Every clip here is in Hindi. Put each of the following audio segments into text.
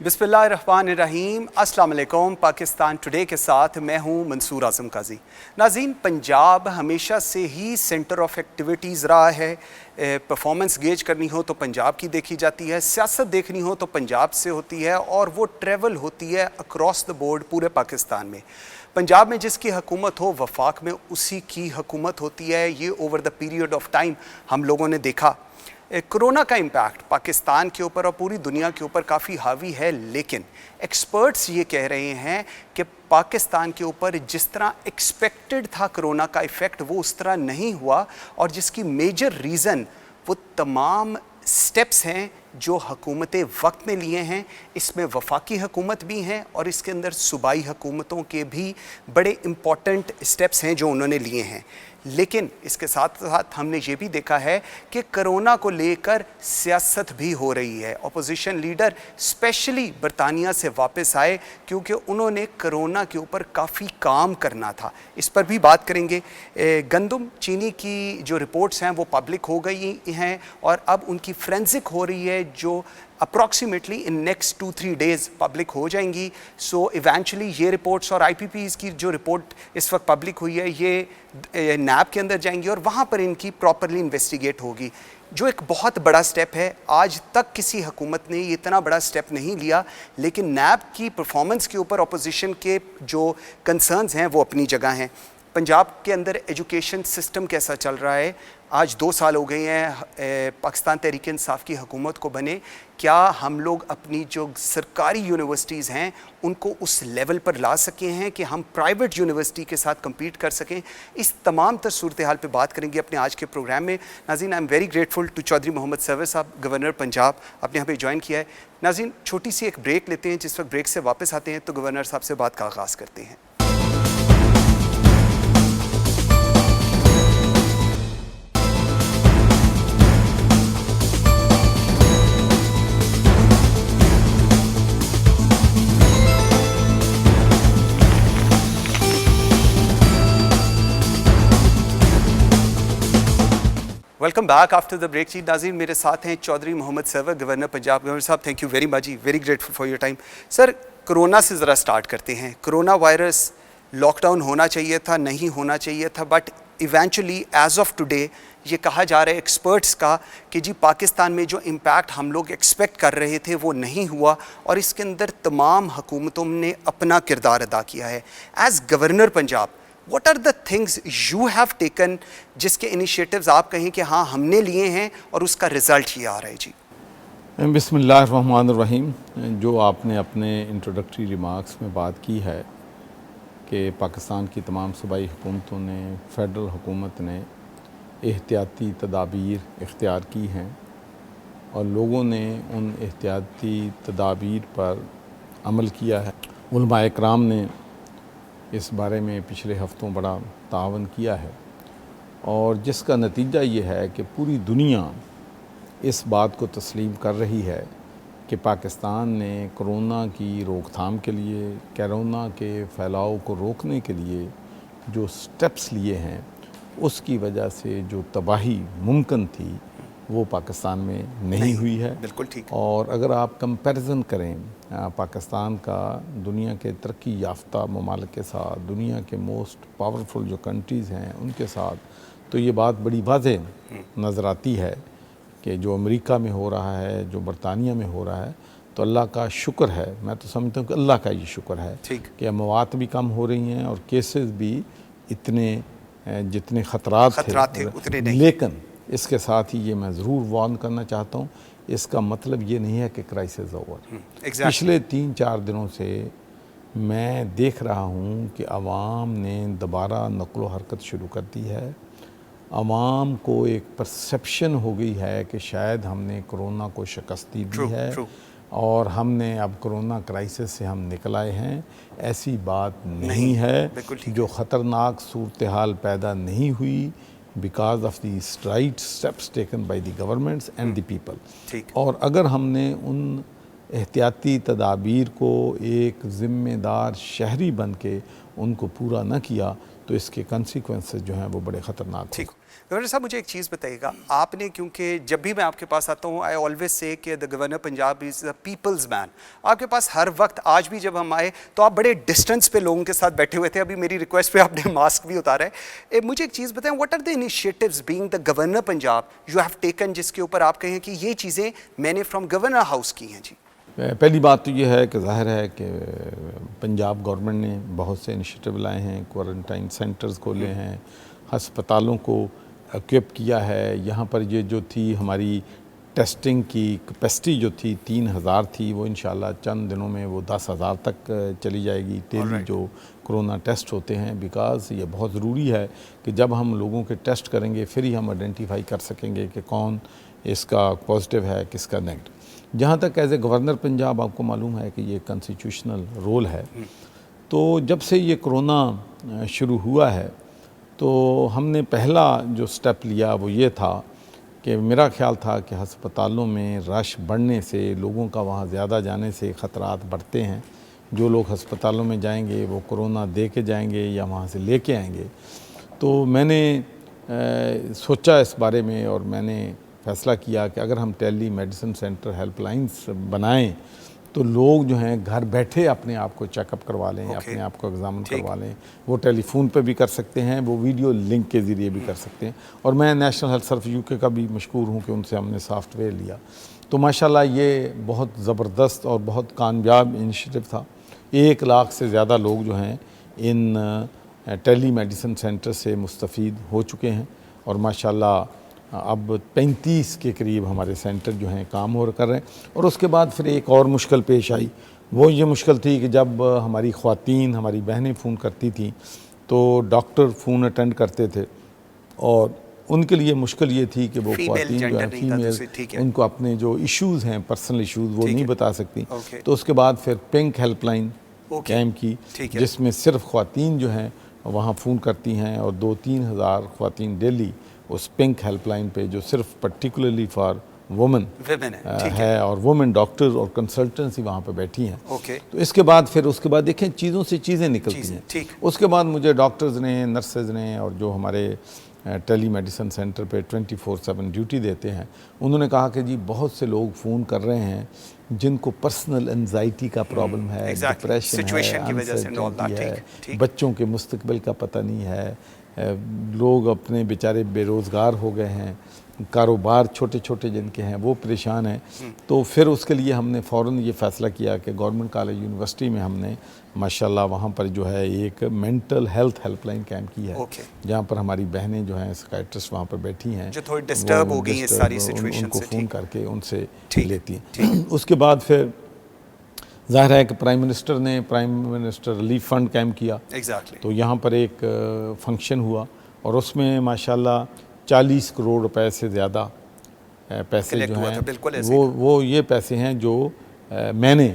बिस्मिल्लाहिर्रहमानिर्रहीम, अस्सलाम वालेकुम। पाकिस्तान टुडे के साथ मैं हूं मंसूर आज़म काजी। नाज़रीन, पंजाब हमेशा से ही सेंटर ऑफ एक्टिविटीज़ रहा है। परफॉर्मेंस गेज करनी हो तो पंजाब की देखी जाती है, सियासत देखनी हो तो पंजाब से होती है और वो ट्रेवल होती है अक्रॉस द बोर्ड पूरे पाकिस्तान में। पंजाब में जिसकी हुकूमत हो, वफाक में उसी की हुकूमत होती है। ये over the period of time हम लोगों ने देखा। कोरोना का इम्पैक्ट पाकिस्तान के ऊपर और पूरी दुनिया के ऊपर काफ़ी हावी है, लेकिन एक्सपर्ट्स ये कह रहे हैं कि पाकिस्तान के ऊपर जिस तरह एक्सपेक्टेड था कोरोना का इफ़ेक्ट, वो उस तरह नहीं हुआ। और जिसकी मेजर रीज़न वो तमाम स्टेप्स हैं जो हुकूमतें वक्त में लिए हैं। इसमें वफाकी हुकूमत भी हैं और इसके अंदर सूबाई हुकूमतों के भी बड़े इम्पॉर्टेंट स्टेप्स हैं जो उन्होंने लिए हैं। लेकिन इसके साथ साथ हमने ये भी देखा है कि कोरोना को लेकर सियासत भी हो रही है। अपोजिशन लीडर स्पेशली बरतानिया से वापस आए क्योंकि उन्होंने कोरोना के ऊपर काफ़ी काम करना था। इस पर भी बात करेंगे। गंदम चीनी की जो रिपोर्ट्स हैं वो पब्लिक हो गई हैं और अब उनकी फ्रेंसिक हो रही है जो approximately in next 2-3 days public हो जाएंगी। सो इवेंचुअली ये रिपोर्ट्स और IPPs की जो रिपोर्ट इस वक्त पब्लिक हुई है ये नैब के अंदर जाएंगी और वहाँ पर इनकी प्रॉपरली इन्वेस्टिगेट होगी, जो एक बहुत बड़ा स्टेप है। आज तक किसी हुकूमत ने ये इतना बड़ा स्टेप नहीं लिया, लेकिन नैब की परफॉर्मेंस के ऊपर अपोजिशन के जो कंसर्न्स हैं वो अपनी जगह हैं। पंजाब के अंदर एजुकेशन सिस्टम कैसा चल रहा है? आज 2 साल हो गए हैं पाकिस्तान तहरीक इंसाफ की हुकूमत को बने। क्या हम लोग अपनी जो सरकारी यूनिवर्सिटीज़ हैं उनको उस लेवल पर ला सके हैं कि हम प्राइवेट यूनिवर्सिटी के साथ कम्पीट कर सकें? इस तमाम तर सूरत हाल पर बात करेंगे अपने आज के प्रोग्राम में। नाज़रीन, I am very grateful to Chaudhry Mohammad Sarwar sahab, governor Punjab, आपने यहाँ पे ज्वाइन किया है। नाज़रीन, छोटी सी एक ब्रेक लेते हैं। जिस वक्त ब्रेक से वापस आते हैं तो गवर्नर साहब से बात का आगाज़ करते हैं। Welcome back after the break. जी नाज़रीन, मेरे साथ हैं चौधरी मोहम्मद सरवर, गवर्नर पंजाब। गवर्नर साहब, थैंक यू वेरी मच जी, very grateful for your time. Sir, corona से ज़रा स्टार्ट करते हैं। कोरोना वायरस, लॉकडाउन होना चाहिए था, नहीं होना चाहिए था, but eventually as of today ये कहा जा रहा है एक्सपर्ट्स का कि जी पाकिस्तान में जो इम्पैक्ट हम लोग एक्सपेक्ट कर रहे थे वो नहीं हुआ और इसके अंदर तमाम हुकूमतों ने अपना किरदार अदा किया है। As governor Punjab, What are the things you have taken जिसके इनिशिएटिव्स आप कहें कि हाँ हमने लिए हैं और उसका रिज़ल्ट ये आ रहा है? जी बिस्मिल्लाहिर्रहमानिर्रहीम। जो आपने अपने इंट्रोडक्टरी रिमार्क्स में बात की है कि पाकिस्तान की तमाम सूबाई हुकूमतों ने, फ़ेडरल हुकूमत ने एहतियाती तदाबीर इख्तियार की हैं और लोगों ने उन एहतियाती तदाबीर पर अमल किया है। उलमाए इकराम ने इस बारे में पिछले हफ़्तों बड़ा तावन किया है और जिसका नतीजा ये है कि पूरी दुनिया इस बात को तस्लीम कर रही है कि पाकिस्तान ने कोरोना की रोकथाम के लिए, कोरोना के फैलाव को रोकने के लिए जो स्टेप्स लिए हैं उसकी वजह से जो तबाही मुमकिन थी वो पाकिस्तान में नहीं हुई है। बिल्कुल ठीक। और अगर आप कंपैरिजन करें पाकिस्तान का दुनिया के तरक्की याफ्ता ममालिक के साथ, दुनिया के मोस्ट पावरफुल जो कंट्रीज़ हैं उनके साथ, तो ये बात बड़ी वाज़ेह नज़र आती है कि जो अमेरिका में हो रहा है, जो बरतानिया में हो रहा है, तो अल्लाह का शुक्र है। मैं तो समझता हूँ कि अल्लाह का ये शुक्र है कि अमवात भी कम हो रही हैं और केसेस भी इतने जितने ख़तरात थे उतने नहीं। लेकिन इसके साथ ही ये मैं ज़रूर वार्न करना चाहता हूँ, इसका मतलब ये नहीं है कि क्राइसिस ओवर। पिछले 3-4 दिनों से मैं देख रहा हूँ कि आवाम ने दोबारा नक़्लो हरकत शुरू कर दी है। आवाम को एक परसेप्शन हो गई है कि शायद हमने कोरोना को शिकस्त दी है और हमने अब कोरोना क्राइसिस से हम निकल आए हैं। ऐसी बात नहीं है। जो ख़तरनाक सूरत हाल पैदा नहीं हुई because of the right steps taken by the governments and the people। और अगर हमने उन एहतियाती तदाबीर को एक ज़िम्मेदार शहरी बन के उनको पूरा न किया तो इसके कंसिक्वेंसेस जो हैं वो बड़े ख़तरनाक हैं। गवर्नर साहब मुझे एक चीज़ बताइएगा, आपने, क्योंकि जब भी मैं आपके पास आता हूँ आई ऑलवेज से कि the governor Punjab is the people's man. आपके पास हर वक्त, आज भी जब हम आए तो आप बड़े डिस्टेंस पे लोगों के साथ बैठे हुए थे, अभी मेरी रिक्वेस्ट पे आपने मास्क भी उतारा है। मुझे एक चीज़ बताएं, what are the initiatives being the governor Punjab you have taken, जिसके ऊपर आप कहें कि ये चीज़ें मैंने फ्रॉम गवर्नर हाउस की हैं? जी, पहली बात तो ये है कि ज़ाहिर है कि पंजाब गवर्नमेंट ने बहुत से इनिशिएटिव लाए हैं, क्वारंटाइन सेंटर्स खोले हैं, हस्पतालों को इक्विप किया है। यहाँ पर ये जो थी हमारी टेस्टिंग की कैपेसिटी जो थी 3000 थी, वो इंशाल्लाह चंद दिनों में वो 10,000 तक चली जाएगी डेली जो कोरोना टेस्ट होते हैं। बिकॉज़ ये बहुत ज़रूरी है कि जब हम लोगों के टेस्ट करेंगे फिर ही हम आइडेंटिफाई कर सकेंगे कि कौन इसका पॉजिटिव है, किसका नेगेटिव। जहाँ तक एज ए गवर्नर पंजाब आपको मालूम है कि ये कॉन्स्टिट्यूशनल रोल है, तो जब से ये कोरोना शुरू हुआ है तो हमने पहला जो स्टेप लिया वो ये था कि मेरा ख्याल था कि हस्पतालों में रश बढ़ने से, लोगों का वहाँ ज़्यादा जाने से ख़तरात बढ़ते हैं। जो लोग हस्पतालों में जाएंगे वो कोरोना दे के जाएंगे या वहाँ से लेके आएंगे। तो मैंने सोचा इस बारे में और मैंने फ़ैसला किया कि अगर हम टेली मेडिसिन सेंटर हेल्पलाइंस बनाएं तो लोग जो हैं घर बैठे अपने आप को चेकअप करवा लें, अपने आप को एग्ज़ामिन करवा लें। वो टेलीफोन पे भी कर सकते हैं, वो वीडियो लिंक के ज़रिए भी कर सकते हैं। और मैं नेशनल हेल्थ सर्विस यूके का भी मशकूर हूँ कि उनसे हमने सॉफ्टवेयर लिया। तो माशाल्लाह ये बहुत ज़बरदस्त और बहुत कामयाब इनिशिएटिव था। 1 लाख से ज़्यादा लोग जो हैं इन टेली मेडिसिन सेंटर से मुस्तफ़ीद हो चुके हैं और माशाल्लाह अब 35 के करीब हमारे सेंटर जो हैं काम और कर रहे हैं। और उसके बाद फिर एक और मुश्किल पेश आई। वो ये मुश्किल थी कि जब हमारी ख़वातीन, हमारी बहनें फ़ोन करती थीं तो डॉक्टर फ़ोन अटेंड करते थे और उनके लिए मुश्किल ये थी कि वो ख़वातीन जो है फीमेल, उनको अपने जो इश्यूज़ हैं, पर्सनल इश्यूज़, वो नहीं बता सकती। तो उसके बाद फिर पिंक हेल्पलाइन कैम की, जिसमें सिर्फ ख़वातीन जो हैं वहाँ फ़ोन करती हैं और 2-3 हज़ार ख़वातीन डेली उस पिंक हेल्पलाइन पे, जो सिर्फ पर्टिकुलरली फॉर वुमेन है और वुमेन डॉक्टर और कंसल्टेंसी वहाँ पे बैठी हैं। तो इसके बाद फिर उसके बाद देखें चीज़ों से चीज़ें निकलती हैं। उसके बाद मुझे डॉक्टर्स ने, नर्सेज ने और जो हमारे टेली मेडिसिन सेंटर पे 24/7 ड्यूटी देते हैं, उन्होंने कहा कि जी बहुत से लोग फ़ोन कर रहे हैं जिनको पर्सनल एंजाइटी का प्रॉब्लम है, डिप्रेशन है, अनसर्टेनिटी है, बच्चों के मुस्तकबिल का पता नहीं है, लोग अपने बेचारे बेरोज़गार हो गए हैं, कारोबार छोटे छोटे जिनके हैं वो परेशान हैं। तो फिर उसके लिए हमने फ़ौरन ये फ़ैसला किया कि गवर्नमेंट कॉलेज यूनिवर्सिटी में हमने माशाल्लाह वहाँ पर जो है एक मेंटल हेल्थ हेल्पलाइन कैंप की है, जहाँ पर हमारी बहनें जो हैं साइकियाट्रिस्ट वहाँ पर बैठी हैं, जो थोड़ी डिस्टर्ब हो गई हैं सारी सिचुएशन उनको फ़ोन करके उनसे लेती हैं। उसके बाद फिर ज़ाहिर है कि prime minister relief fund camp किया। तो यहाँ पर एक फंक्शन हुआ और उसमें माशाल्लाह 40 करोड़ रुपए से ज़्यादा पैसे जो हैं वो ये पैसे हैं जो मैंने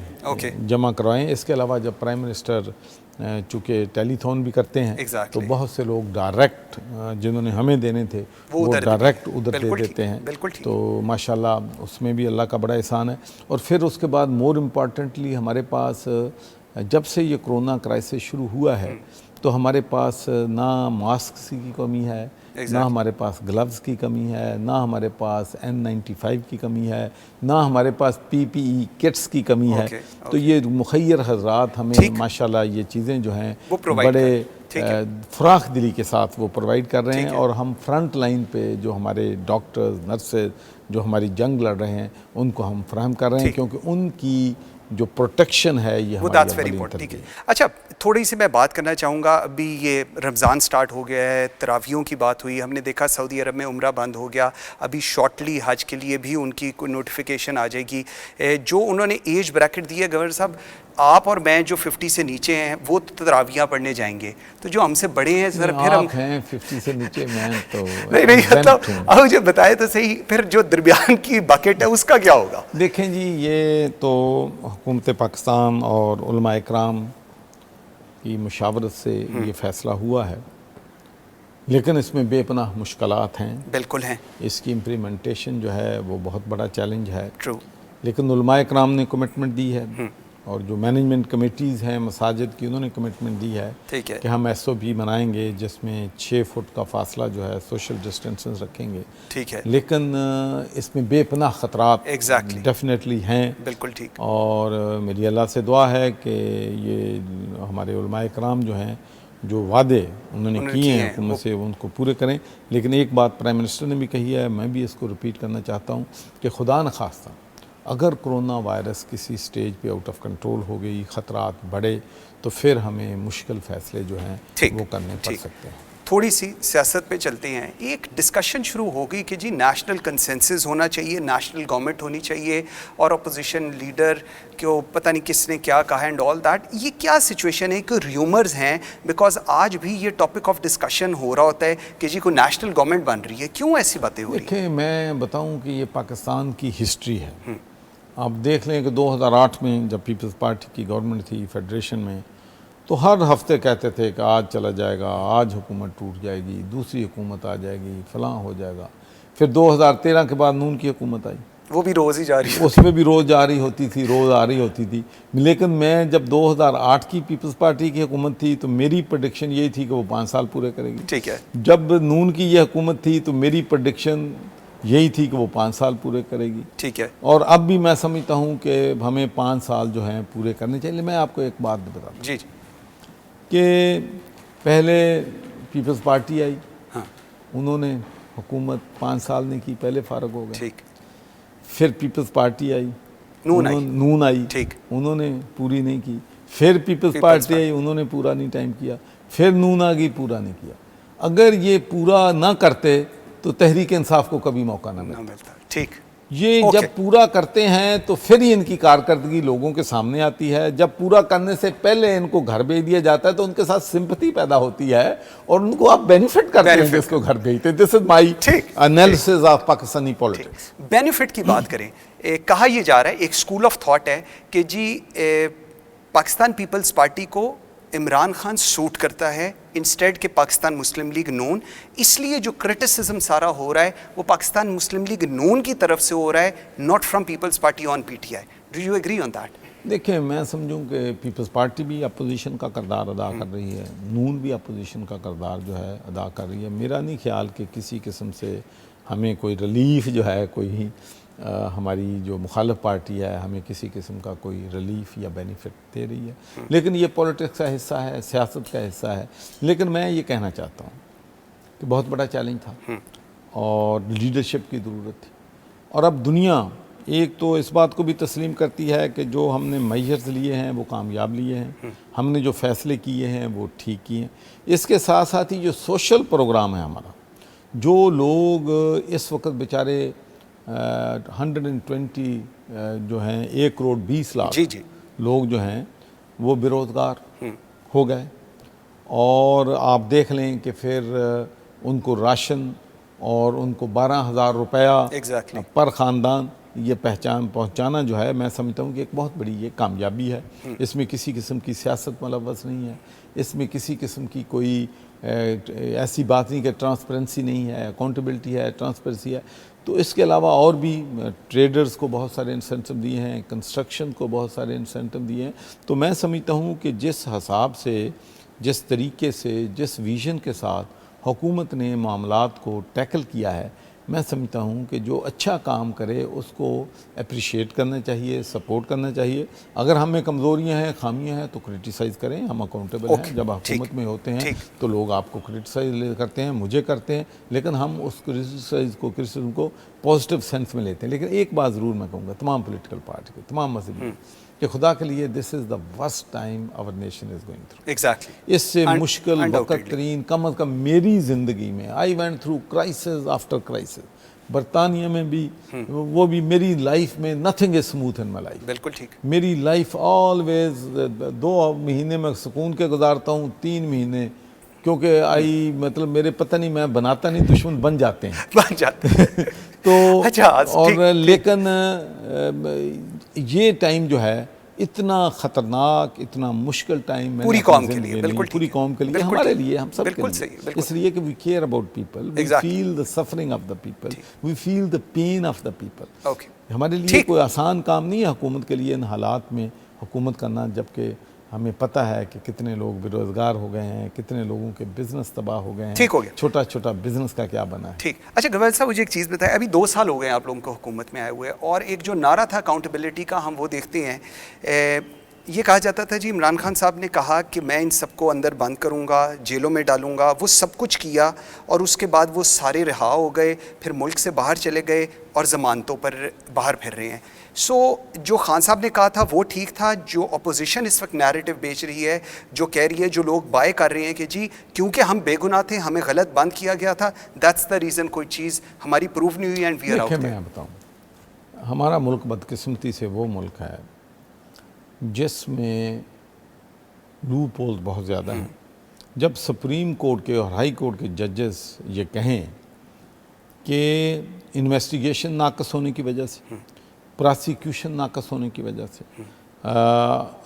जमा करवाएं। इसके अलावा जब प्राइम मिनिस्टर चूँकि टेलीथॉन भी करते हैं तो बहुत से लोग डायरेक्ट जिन्होंने हमें देने थे वो डायरेक्ट उधर दे देते हैं। तो माशाल्लाह उसमें भी अल्लाह का बड़ा एहसान है। और फिर उसके बाद मोर इम्पॉर्टेंटली हमारे पास जब से ये कोरोना क्राइसिस शुरू हुआ है तो हमारे पास ना मास्क की कमी है, ना हमारे पास ग्लव्स की कमी है, ना हमारे पास N95 की कमी है, ना हमारे पास PPE किट्स की कमी है। तो ये मुखय्यर हज़रात हमें माशाल्लाह ये चीज़ें जो हैं बड़े फ़राख दिली के साथ वो प्रोवाइड कर रहे हैं। और हम फ्रंट लाइन पे जो हमारे डॉक्टर्स, नर्सेज जो हमारी जंग लड़ रहे हैं उनको हम फराहम कर रहे हैं, क्योंकि उनकी जो प्रोटेक्शन है ये वो दैट्स वेरी इंपॉर्टेंट। ठीक है, अच्छा थोड़ी सी मैं बात करना चाहूँगा। अभी ये रमज़ान स्टार्ट हो गया है, तरावियों की बात हुई, हमने देखा सऊदी अरब में उम्रा बंद हो गया, अभी शॉर्टली हज के लिए भी उनकी कोई नोटिफिकेशन आ जाएगी। जो उन्होंने एज ब्रैकेट दी है गवर्नर साहब, आप और मैं जो 50 से नीचे हैं वो तो तरावियाँ पढ़ने जाएंगे, तो जो हमसे बड़े हैं सर फिर हम हैं 50 से नीचे, मैं तो नहीं मतलब आप मुझे बताए तो सही, फिर जो दरमियान की बकेट है उसका क्या होगा? देखें जी, ये तो हुकूमत पाकिस्तान और उलमा इकराम की मुशावरत से ये फ़ैसला हुआ है, लेकिन इसमें बेपनाह मुश्किलात हैं। बिल्कुल हैं। इसकी इम्प्लीमेंटेशन जो है वो बहुत बड़ा चैलेंज है। ट्रू। लेकिन उलमा इकराम ने कमिटमेंट दी है और जो मैनेजमेंट कमेटीज़ हैं मसाजिद की, उन्होंने कमिटमेंट दी है ठीक है। कि हम SOP बनाएंगे जिसमें 6 फुट का फासला जो है सोशल डिस्टेंसेस रखेंगे। ठीक है। लेकिन इसमें बेपनाह ख़तरात Exactly. डेफिनेटली हैं। बिल्कुल ठीक। और मेरी अल्लाह से दुआ है कि ये हमारे उलमाए कराम जो हैं, जो वादे उन्होंने किए हैं हुकूमत से, उनको पूरे करें। लेकिन एक बात प्राइम मिनिस्टर ने भी कही है, मैं भी इसको रिपीट करना चाहता हूँ कि खुदा न खास्ता अगर कोरोना वायरस किसी स्टेज पे आउट ऑफ कंट्रोल हो गई, ख़तरात बढ़े, तो फिर हमें मुश्किल फ़ैसले जो हैं वो करने पड़ सकते हैं। थोड़ी सी सियासत पे चलते हैं। एक डिस्कशन शुरू हो गई कि जी नेशनल कंसेंसस होना चाहिए, नेशनल गवर्नमेंट होनी चाहिए, और अपोजिशन लीडर को पता नहीं किसने क्या कहा एंड ऑल दैट। ये क्या सिचुएशन है कि र्यूमर्स हैं? बिकॉज आज भी ये टॉपिक ऑफ डिस्कशन हो रहा होता है कि जी कोई नेशनल गवर्नमेंट बन रही है। क्यों ऐसी बातें हो रही हैं? देखिए, मैं बताऊं कि ये पाकिस्तान की हिस्ट्री है। आप देख लें कि 2008 में जब पीपल्स पार्टी की गवर्नमेंट थी फेडरेशन में, तो हर हफ्ते कहते थे कि आज चला जाएगा, आज हुकूमत टूट जाएगी, दूसरी हुकूमत आ जाएगी, फलां हो जाएगा। फिर 2013 के बाद नून की हुकूमत आई, वो भी रोज़ ही जा रही है, उसमें भी रोज़ जा रही होती थी, रोज़ आ रही होती थी। लेकिन मैं जब 2008 की पीपल्स पार्टी की हुकूमत थी तो मेरी प्रेडिक्शन यही थी कि वो 5 साल पूरे करेगी। ठीक है। जब नून की ये हुकूमत थी तो मेरी प्रेडिक्शन यही थी कि वो 5 साल पूरे करेगी। ठीक है। और अब भी मैं समझता हूँ कि हमें 5 साल जो हैं पूरे करने चाहिए। मैं आपको एक बात बता दूँ जी कि पहले पीपल्स पार्टी आई, हाँ, उन्होंने हुकूमत 5 साल नहीं की, पहले फारग हो गए। ठीक। फिर पीपल्स पार्टी आई, नून आई, ठीक, उन्होंने पूरी नहीं की। फिर पीपल्स पार्टी आई, उन्होंने पूरा नहीं टाइम किया। फिर नून आ गई, पूरा नहीं किया। अगर ये पूरा ना करते तो तहरीक इंसाफ को कभी मौका ना मिलता। ठीक। ये जब पूरा करते हैं तो फिर ही इनकी कारकर्दगी लोगों के सामने आती है। जब पूरा करने से पहले इनको घर भेज दिया जाता है तो उनके साथ सिंपैथी पैदा होती है और उनको आप बेनिफिट करते हैं जिसको घर भेजते। This is my analysis of Pakistani politics. Benefit की बात करें, कहा यह जा रहा है, एक स्कूल ऑफ थॉट है कि जी पाकिस्तान पीपल्स पार्टी को इमरान खान सूट करता है इंस्टेड के पाकिस्तान मुस्लिम लीग नून, इसलिए जो क्रिटिसिज्म सारा हो रहा है वो पाकिस्तान मुस्लिम लीग नून की तरफ से हो रहा है, not from Peoples Party on PTI। Do you agree on that? देखिए, मैं समझूं कि पीपल्स पार्टी भी अपोजिशन का किरदार अदा कर रही है, नून भी अपोजिशन का किरदार जो है अदा कर रही है। मेरा नहीं ख्याल कि किसी किस्म से हमें कोई रिलीफ जो है, कोई हमारी जो मुखालिफ पार्टी है हमें किसी किस्म का कोई रिलीफ या बेनिफिट दे रही है। लेकिन ये पॉलिटिक्स का हिस्सा है, सियासत का हिस्सा है। लेकिन मैं ये कहना चाहता हूँ कि बहुत बड़ा चैलेंज था और लीडरशिप की ज़रूरत थी। और अब दुनिया एक तो इस बात को भी तस्लीम करती है कि जो हमने मेजर्स लिए हैं वो कामयाब लिए हैं, हमने जो फ़ैसले किए हैं वो ठीक किए हैं। इसके साथ साथ ही जो सोशल प्रोग्राम है हमारा, जो लोग इस वक्त बेचारे 120 जो हैं 1 करोड़ 20 लाख जी लोग जो हैं वो बेरोज़गार हो गए। और आप देख लें कि फिर उनको राशन और उनको 12,000 रुपया पर ख़ानदान ये पहुंचाना जो है, मैं समझता हूँ कि एक बहुत बड़ी ये कामयाबी है। इसमें किसी किस्म की सियासत मुलव्वस नहीं है, इसमें किसी किस्म की कोई ऐसी बात नहीं कि ट्रांसपेरेंसी नहीं है, अकाउंटेबिलिटी है, ट्रांसपेरेंसी है। तो इसके अलावा और भी ट्रेडर्स को बहुत सारे इंसेंटिव दिए हैं, कंस्ट्रक्शन को बहुत सारे इंसेंटिव दिए हैं। तो मैं समझता हूँ कि जिस हिसाब से, जिस तरीके से, जिस विज़न के साथ हुकूमत ने मामलात को टैकल किया है, मैं समझता हूँ कि जो अच्छा काम करे उसको अप्रिशिएट करना चाहिए, सपोर्ट करना चाहिए। अगर हम में कमज़ोरियाँ हैं, खामियाँ हैं तो क्रिटिसाइज़ करें, हम अकाउंटेबल हैं। जब हुकूमत में होते हैं तो लोग आपको क्रिटिसाइज़ करते हैं, मुझे करते हैं, लेकिन हम उस क्रिटिसिज्म को पॉजिटिव सेंस में लेते हैं। लेकिन एक बात ज़रूर मैं कहूँगा तमाम पॉलिटिकल पार्टी के, तमाम मज़हबी, कि खुदा के लिए this is the worst time our nation is going through. Exactly. इससे मुश्किल वक्त तरीन कम अज़ कम मेरी ज़िंदगी में, I went through crisis after crisis. बरतानिया में भी, वो भी मेरी लाइफ में nothing is smooth in my life. बिल्कुल ठीक। मेरी लाइफ ऑलवेज 2 महीने में सुकून के गुजारता हूँ, 3 महीने क्योंकि मतलब मेरे पता नहीं, मैं बनाता नहीं, दुश्मन बन जाते हैं तो अच्छा, और लेकिन ये टाइम जो है इतना ख़तरनाक, इतना मुश्किल टाइम पूरी कौम के लिए, बिल्कुल पूरी कौम के लिए, हमारे लिए, हम सब के लिए, इसलिए कि we care about people, we feel the suffering of the people, we feel the pain of the people. हमारे लिए कोई आसान काम नहीं है हुकूमत के लिए इन हालात में हुकूमत करना, जबकि हमें पता है कि कितने लोग बेरोज़गार हो गए हैं, कितने लोगों के बिज़नेस तबाह हो गए हैं। ठीक हो गया। छोटा छोटा बिज़नेस का क्या बना है। ठीक। अच्छा गवर्नर साहब, मुझे एक चीज़ बताएं, अभी 2 साल हो गए हैं आप लोगों को हुकूमत में आए हुए, और एक जो नारा था अकाउंटेबिलिटी का, हम वो देखते हैं, ये कहा जाता था जी, इमरान खान साहब ने कहा कि मैं इन सबको अंदर बंद करूंगा, जेलों में डालूंगा। वो सब कुछ किया और उसके बाद वो सारे रिहा हो गए, फिर मुल्क से बाहर चले गए और ज़मानतों पर बाहर फिर रहे हैं। सो जो खान साहब ने कहा था वो ठीक था। जो अपोजिशन इस वक्त नैरेटिव बेच रही है, जो कह रही है, जो लोग बाय कर रहे हैं कि जी क्योंकि हम बेगुनाह थे, हमें गलत बंद किया गया था, दैट्स द रीज़न कोई चीज़ हमारी प्रूव नहीं हुई एंड वी आर आउट। मैं बताऊँ, हमारा मुल्क बदकिस्मती से वो मुल्क है जिसमें लूप होल्स बहुत ज़्यादा हैं। जब सुप्रीम कोर्ट के और हाई कोर्ट के जजेस ये कहें कि इन्वेस्टिगेशन नाकस होने की वजह से, प्रोसिक्यूशन नाकस होने की वजह से,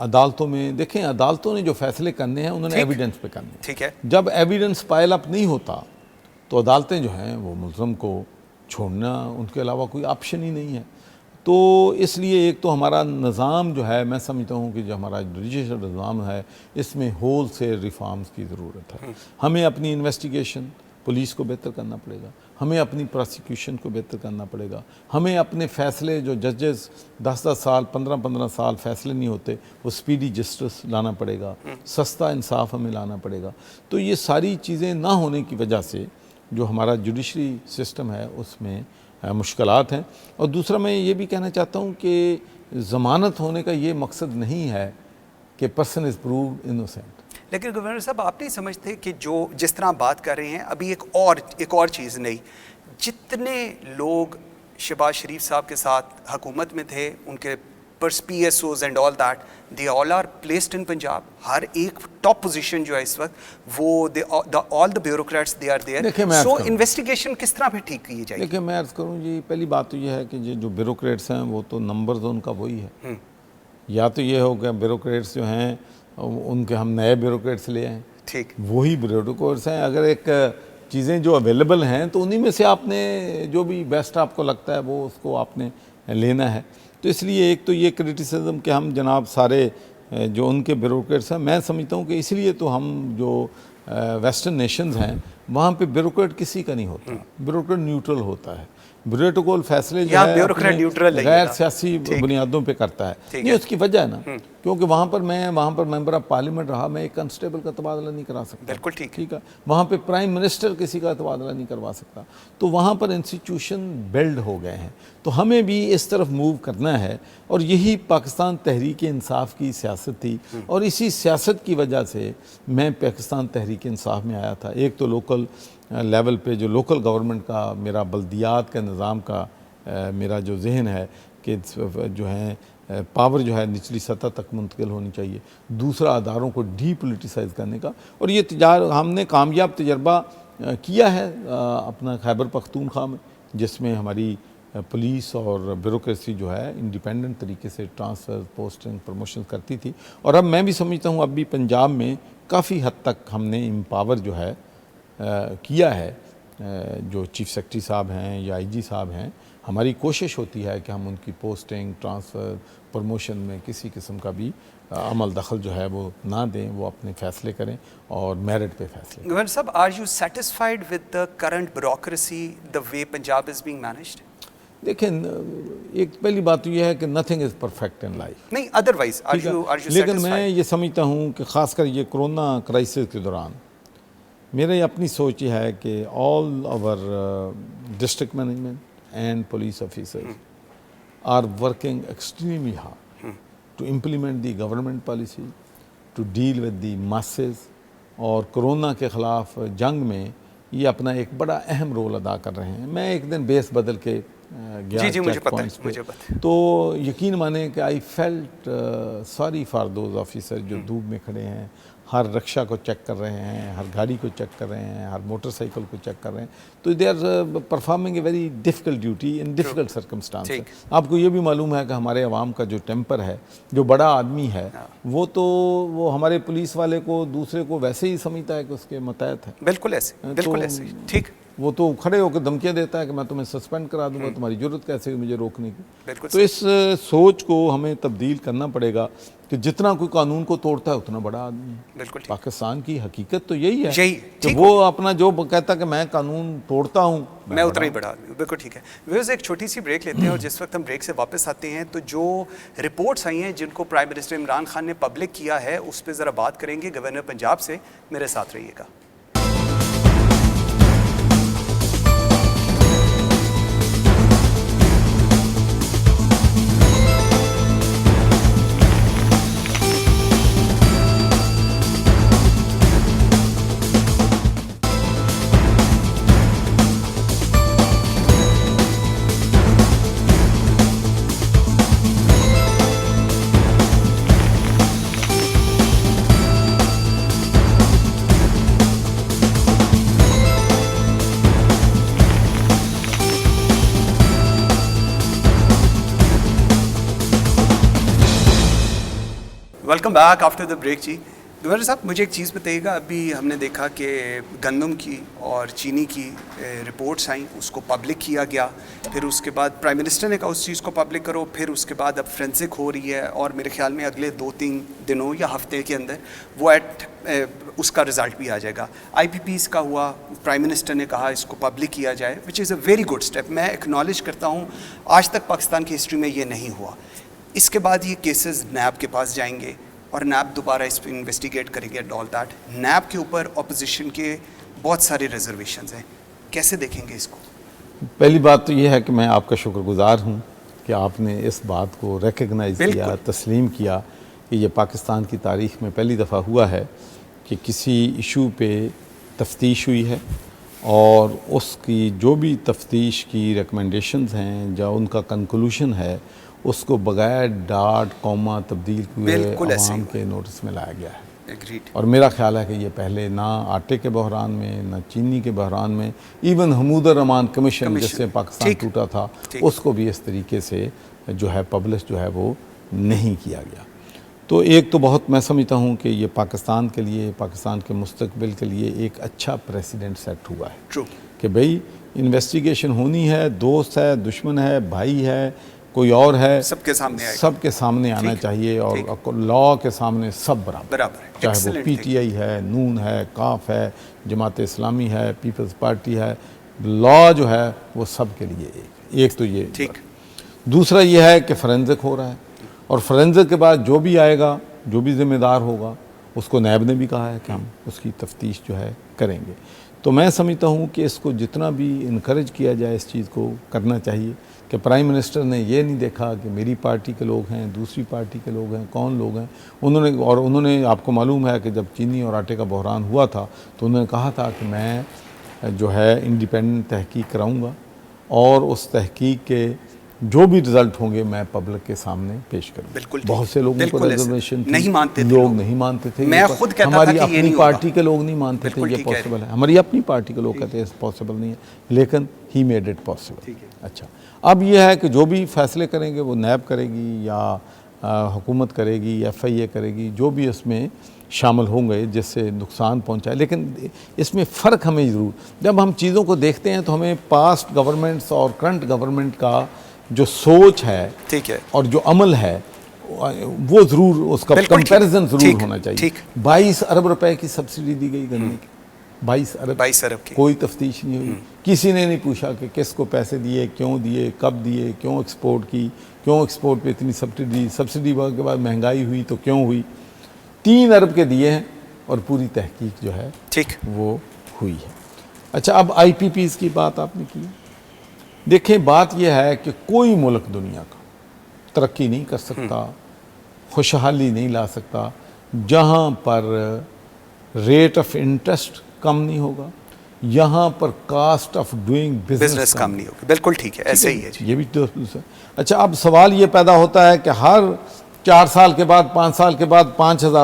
अदालतों में देखें, अदालतों ने जो फैसले करने हैं उन्होंने एविडेंस पे करने हैं। ठीक है। जब एविडेंस पाइल अप नहीं होता तो अदालतें जो हैं वो मुल्ज़म को छोड़ना, उनके अलावा कोई ऑप्शन ही नहीं है। तो इसलिए एक तो हमारा निज़ाम जो है, मैं समझता हूँ कि जो हमारा जुडिशल निज़ाम है इसमें होल से रिफॉर्म्स की ज़रूरत है। हमें अपनी इन्वेस्टिगेशन पुलिस को बेहतर करना पड़ेगा, हमें अपनी प्रोसिक्यूशन को बेहतर करना पड़ेगा, हमें अपने फ़ैसले जो जजेस 10-10 साल 15-15 साल फ़ैसले नहीं होते वो स्पीडी जस्टिस लाना पड़ेगा, सस्ता इंसाफ हमें लाना पड़ेगा। तो ये सारी चीज़ें ना होने की वजह से जो हमारा जुडिशरी सिस्टम है उसमें मुश्किलात हैं। और दूसरा मैं ये भी कहना चाहता हूँ कि ज़मानत होने का ये मकसद नहीं है कि पर्सन इज़ प्रूव्ड इनोसेंट। लेकिन गवर्नर साहब, आप नहीं समझते कि जो जिस तरह बात कर रहे हैं अभी, एक और चीज़ नहीं, जितने लोग शहबाज शरीफ साहब के साथ हुकूमत में थे, उनके PSOs and all that, they all are placed in Punjab. हर एक टॉप पोजीशन जो है इस वक्त, वो all the bureaucrats they are there. So investigation किस तरह फिर ठीक की जाएगी? देखिए मैं अर्ज़ करूँ जी, पहली बात तो ये है कि जो ब्यूरोक्रेट्स हैं वो तो नंबर्स उनका वही है। या तो ये हो गया ब्यूरोक्रेट्स जो हैं उनके हम नए ब्यूरोक्रेट्स ले आए, ठीक, वही ब्यूरोक्रेट्स हैं। अगर एक चीज़ें जो अवेलेबल हैं तो उन्हीं में से आपने जो भी बेस्ट आपको लगता है वो उसको आपने लेना है। तो इसलिए एक तो ये क्रिटिसिज्म कि हम जनाब सारे जो उनके ब्यूरोक्रेट्स हैं, मैं समझता हूँ कि इसलिए तो हम जो वेस्टर्न नेशंस हैं वहाँ पे ब्यूरोक्रेट किसी का नहीं होता, ब्यूरोक्रेट न्यूट्रल होता है। ब्यूरोक्रेट फैसले जो है ब्यूरोक्रेट न्यूट्रल गैर सियासी बुनियादों पे करता है। नहीं, उसकी वजह है ना, क्योंकि वहाँ पर मेंबर ऑफ पार्लियामेंट रहा, मैं एक कांस्टेबल का तबादला नहीं करा सकता। बिल्कुल ठीक है। वहाँ पे प्राइम मिनिस्टर किसी का तबादला नहीं करवा सकता। तो वहाँ पर इंस्टीट्यूशन बिल्ड हो गए हैं। तो हमें भी इस तरफ मूव करना है, और यही पाकिस्तान तहरीक इंसाफ की सियासत थी। और इसी सियासत की वजह से मैं पाकिस्तान तहरीक इंसाफ में आया था। एक तो लोकल लेवल पे जो लोकल गवर्नमेंट का, मेरा बल्दियात का निज़ाम का मेरा जो जहन है कि जो है पावर जो है निचली सतह तक मुंतकिल होनी चाहिए। दूसरा, अदारों को डीपोलिटिसाइज करने का, और ये हमने कामयाब तजर्बा किया है अपना खैबर पख्तूनख्वा में, जिसमें हमारी पुलिस और ब्यूरोक्रेसी जो है इंडिपेंडेंट तरीके से ट्रांसफ़र, पोस्टिंग, प्रमोशन करती थी। और अब मैं भी समझता हूँ अब भी पंजाब में काफ़ी हद तक हमने एम्पावर जो है किया है। जो चीफ सेक्रेटरी साहब हैं या IG साहब हैं, हमारी कोशिश होती है कि हम उनकी पोस्टिंग, ट्रांसफ़र, प्रमोशन में किसी किस्म का भी अमल दखल जो है वो ना दें, वो अपने फ़ैसले करें और मेरिट पे फैसले। Governor sahab, are you satisfied with the current bureaucracy, the way Punjab is being managed? देखिए, एक पहली बात तो यह है कि nothing is perfect in life. नहीं, अदरवाइज आर यू लेकिन मैं ये समझता हूँ कि ख़ासकर ये कोरोना क्राइसिस के दौरान मेरी अपनी सोच ये है कि all our district management and police officers are working extremely hard to implement the government policy, to deal with the masses. और कोरोना के ख़िलाफ़ जंग में ये अपना एक बड़ा अहम रोल अदा कर रहे हैं। मैं एक दिन बेस बदल के गया चेक पॉइंट्स पे, तो यकीन माने कि I felt sorry for those officer जो धूप में खड़े हैं, हर रिक्शा को चेक कर रहे हैं, हर गाड़ी को चेक कर रहे हैं, हर मोटरसाइकिल को चेक कर रहे हैं। तो they are performing a very difficult duty in difficult circumstances. आपको ये भी मालूम है कि हमारे अवाम का जो टेम्पर है, जो बड़ा आदमी है, वो हमारे पुलिस वाले को, दूसरे को वैसे ही समझता है कि उसके मतहत है। बिल्कुल ऐसे, ठीक। वो तो खड़े होकर धमकियां देता है कि मैं तुम्हें सस्पेंड करा दूंगा, तुम्हारी जरूरत कैसे है मुझे रोकने की। बिल्कुल तो इस सोच को हमें तब्दील करना पड़ेगा कि जितना कोई कानून को तोड़ता है उतना बड़ा आदमी है। बिल्कुल ठीक। पाकिस्तान की हकीकत तो यही है यही, कि ठीक वो अपना जो कहता है कि मैं कानून तोड़ता हूँ, मैं उतना ही बड़ा आदमी हूँ। बिल्कुल ठीक है। व्यूअर्स, एक छोटी सी ब्रेक लेते हैं और जिस वक्त हम ब्रेक से वापस आते हैं तो जो रिपोर्ट्स आई हैं जिनको प्राइम मिनिस्टर इमरान खान ने पब्लिक किया है उस पर ज़रा बात करेंगे गवर्नर पंजाब से। मेरे साथ रहिएगा। Welcome back after the break जी। गवर्नर साहब, मुझे एक चीज़ बताइएगा, अभी हमने देखा कि गंदम की और चीनी की रिपोर्ट्स आई, उसको पब्लिक किया गया, फिर उसके बाद प्राइम मिनिस्टर ने कहा उस चीज़ को पब्लिक करो, फिर उसके बाद अब फ्रेंसिक हो रही है और मेरे ख्याल में अगले 2-3 दिनों या हफ्ते के अंदर वो उसका रिज़ल्ट भी आ जाएगा। IPPs का हुआ, प्राइम मिनिस्टर ने कहा इसको पब्लिक किया जाए, which is a very good step. मैं एक्नॉलेज करता हूँ, आज तक पाकिस्तान की हिस्ट्री में ये नहीं हुआ। इसके बाद ये केसेस नैब के पास जाएंगे और नैब दोबारा इस पर इन्वेस्टिगेट करेंगे एंड ऑल दैट। नैब के ऊपर ऑपोजिशन के बहुत सारे रिजर्वेशंस हैं, कैसे देखेंगे इसको? पहली बात तो ये है कि मैं आपका शुक्रगुजार हूँ कि आपने इस बात को रिकग्नाइज़ किया, तस्लीम किया कि ये पाकिस्तान की तारीख़ में पहली दफ़ा हुआ है कि किसी इशू पे तफ्तीश हुई है और उसकी जो भी तफ्तीश की रिकमेंडेशंस हैं या उनका कंक्लूशन है उसको बगैर डाट कॉमा तब्दील हुए आवाम के नोटिस में लाया गया है। Agreed. और मेरा ख्याल है कि ये पहले ना आटे के बहरान में, ना चीनी के बहरान में, इवन हमूदुर रहमान कमीशन जिससे पाकिस्तान टूटा था, उसको भी इस तरीके से जो है पब्लिश जो है वो नहीं किया गया। तो एक तो बहुत मैं समझता हूँ कि ये पाकिस्तान के लिए, पाकिस्तान के मुस्तकबिल के लिए एक अच्छा प्रेसिडेंट सेट हुआ है। True. कि भाई इन्वेस्टिगेशन होनी है, दोस्त है, दुश्मन है, भाई है, कोई और है, सबके सामने आना चाहिए और लॉ के सामने सब बराबर है। चाहे वो PTI है, नून है, काफ है, जमात इस्लामी है, पीपल्स पार्टी है, लॉ जो है वो सब के लिए एक तो ये ठीक। दूसरा ये है कि फोरेंसिक हो रहा है और फोरेंसिक के बाद जो भी आएगा, जो भी जिम्मेदार होगा, उसको नैब ने भी कहा है कि हम उसकी तफ्तीश जो है करेंगे। तो मैं समझता हूँ कि इसको जितना भी इनकरेज किया जाए इस चीज़ को करना चाहिए कि प्राइम मिनिस्टर ने ये नहीं देखा कि मेरी पार्टी के लोग हैं, दूसरी पार्टी के लोग हैं, कौन लोग हैं। उन्होंने आपको मालूम है कि जब चीनी और आटे का बहरान हुआ था तो उन्होंने कहा था कि मैं जो है इंडिपेंडेंट तहकीक कराऊंगा और उस तहकीक के जो भी रिजल्ट होंगे मैं पब्लिक के सामने पेश करूँगा। बहुत से लोगों को रिजर्वेशन नहीं मानते थे, लोग नहीं मानते थे। मैं खुद कहता हमारी था कि अपनी पार्टी के लोग नहीं मानते थे ये पॉसिबल है, हमारी अपनी पार्टी के लोग कहते हैं पॉसिबल नहीं है, लेकिन ही मेड इट पॉसिबल। अच्छा, अब यह है कि जो भी फैसले करेंगे वो नैब करेगी या हुकूमत करेगी, FIA करेगी, जो भी इसमें शामिल होंगे जिससे नुकसान पहुंचाए। लेकिन इसमें फ़र्क हमें ज़रूर, जब हम चीज़ों को देखते हैं तो हमें पास्ट गवर्नमेंट्स और करंट गवर्नमेंट का जो सोच है, ठीक है, और जो अमल है वो ज़रूर उसका कंपैरिजन ज़रूर होना चाहिए। 22 अरब रुपए की सब्सिडी दी गई गन्ने की, 22 अरब की कोई तफ्तीश नहीं हुई, किसी ने नहीं पूछा कि किसको पैसे दिए, क्यों दिए, कब दिए, क्यों एक्सपोर्ट की, क्यों एक्सपोर्ट पे इतनी सब्सिडी के बाद महंगाई हुई तो क्यों हुई। 3 अरब के दिए हैं और पूरी तहकीक जो है ठीक वो हुई है। अच्छा, अब IPPs की बात आपने की। देखें, बात यह है कि कोई मुल्क दुनिया का तरक्की नहीं कर सकता, खुशहाली नहीं ला सकता जहाँ पर रेट ऑफ इंटरेस्ट कम नहीं होगा, यहाँ पर कास्ट ऑफ डूइंग बिजनेस कम नहीं होगी। बिल्कुल ठीक है, ऐसे ही है ये भी तो। अच्छा, अब सवाल ये पैदा होता है कि हर 4 साल के बाद, 5 साल के बाद 500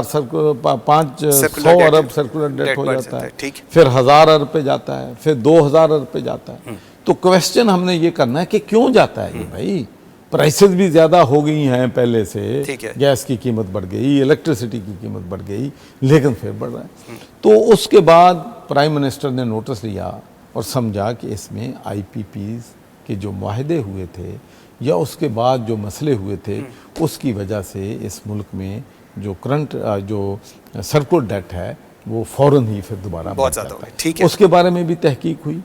अरब सर्कुलर डेट हो जाता है, फिर 1000 अरब पे जाता है, फिर 2000 अरब पे जाता है। तो क्वेश्चन हमने ये करना है कि क्यों जाता है ये भाई। प्राइसेस भी ज़्यादा हो गई हैं पहले से, गैस की कीमत बढ़ गई, इलेक्ट्रिसिटी की कीमत बढ़ गई, लेकिन फिर बढ़ रहा है। तो उसके बाद प्राइम मिनिस्टर ने नोटिस लिया और समझा कि इसमें IPPs के जो माहदे हुए थे या उसके बाद जो मसले हुए थे उसकी वजह से इस मुल्क में जो करंट जो सर्कुलर डेट है वो फ़ौरन ही फिर दोबारा बहुत ज़्यादा हो गई। ठीक है, उसके बारे में भी तहकीक हुई,